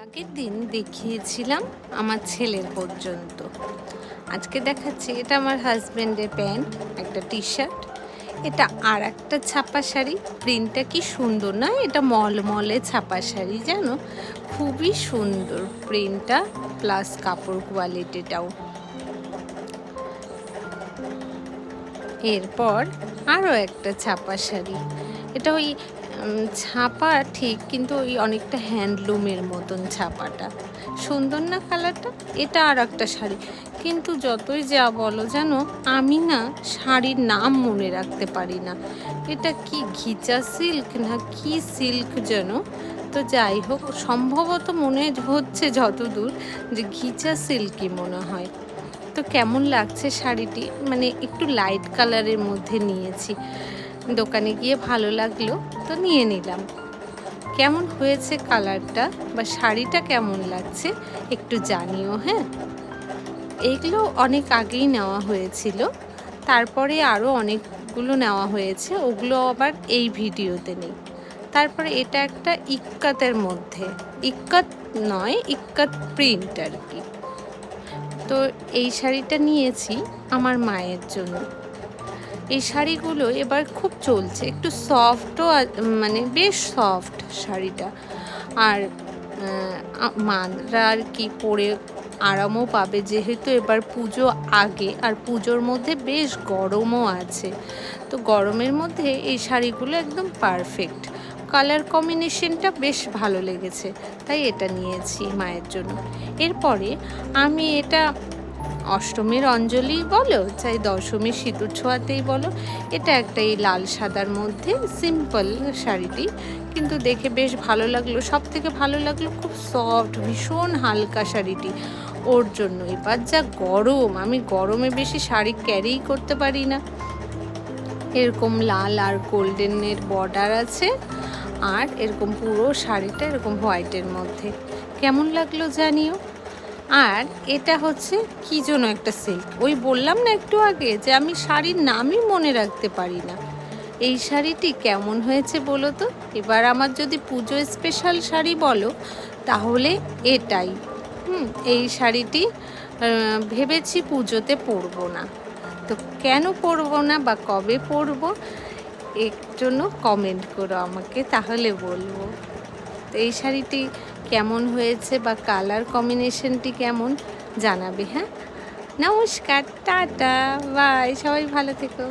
আগের দিন দেখিয়েছিলাম আমার ছেলের পর্যন্ত। আজকে দেখাচ্ছি এটা আমার হাজব্যান্ডের প্যান্ট, একটা টি শার্ট, এটা আর একটা ছাপা শাড়ি। প্রিন্টটা কি সুন্দর না? এটা মলমলে ছাপা শাড়ি, জানো, খুবই সুন্দর প্রিন্টটা, প্লাস কাপড় কোয়ালিটিটাও। এরপর আরও একটা ছাপা শাড়ি, এটা ওই ছাপা ঠিক, কিন্তু ওই অনেকটা হ্যান্ডলুমের মতন ছাপাটা, সুন্দর না কালারটা? এটা আর একটা শাড়ি, কিন্তু যতই যা বলো জানো, আমি না শাড়ির নাম মনে রাখতে পারি না। এটা কি ঘিচা সিল্ক না কি সিল্ক যেন, তো যাই হোক, সম্ভবত মনে হচ্ছে যতদূর যে ঘিচা সিল্কই মনে হয়। তো কেমন লাগছে শাড়িটি, মানে একটু লাইট কালারের মধ্যে নিয়েছি, দোকানে গিয়ে ভালো লাগলো তো নিয়ে নিলাম। কেমন হয়েছে কালারটা বা শাড়িটা কেমন লাগছে একটু জানিও, হ্যাঁ। এগুলো অনেক আগেই নেওয়া হয়েছিল, তারপরে আরও অনেকগুলো নেওয়া হয়েছে, ওগুলো আবার এই ভিডিওতে নেই। তারপরে এটা একটা ইক্কাতের মধ্যে, ইক্কাত নয়, ইক্কাত প্রিন্ট আর কি। তো এই শাড়িটা নিয়েছি আমার মায়ের জন্য। এই শাড়িগুলো এবার খুব চলছে, একটু সফটও, মানে বেশ সফট শাড়িটা, আর মারা আর কি পরে আরামও পাবে, যেহেতু এবার পুজো আগে, আর পুজোর মধ্যে বেশ গরমও আছে, তো গরমের মধ্যে এই শাড়িগুলো একদম পারফেক্ট। কালার কম্বিনেশনটা বেশ ভালো লেগেছে, তাই এটা নিয়েছি মায়ের জন্য। এরপরে আমি এটা অষ্টমীর অঞ্জলি বলো, চাই দশমীর সিঁদুর ছোঁয়াতেই বলো, এটা একটা এই লাল সাদার মধ্যে সিম্পল শাড়িটি, কিন্তু দেখে বেশ ভালো লাগলো। সব থেকে ভালো লাগলো খুব সফট, ভীষণ হালকা শাড়িটি, ওর জন্য। এবার যা গরম, আমি গরমে বেশি শাড়ি ক্যারিই করতে পারি না। এরকম লাল আর গোল্ডেনের বর্ডার আছে, আর এরকম পুরো শাড়িটা এরকম হোয়াইটের মধ্যে। কেমন লাগলো জানিও। আর এটা হচ্ছে কি যেন একটা সিল্ক, ওই বললাম না একটু আগে যে আমি শাড়ির নামই মনে রাখতে পারি না। এই শাড়িটি কেমন হয়েছে বলো তো? এবার আমার যদি পুজো স্পেশাল শাড়ি বলো তাহলে এটাই। এই শাড়িটি ভেবেছি পুজোতে পরবো না, তো কেন পরবো না বা কবে পরবো এর জন্য কমেন্ট করো আমাকে, তাহলে বলবো। তো এই শাড়িটি কেমন হয়েছে বা কালার কম্বিনেশনটি কেমন জানাবে, হ্যাঁ। নমস্কার, টাটা, বাই, সবাই ভালো থেকো।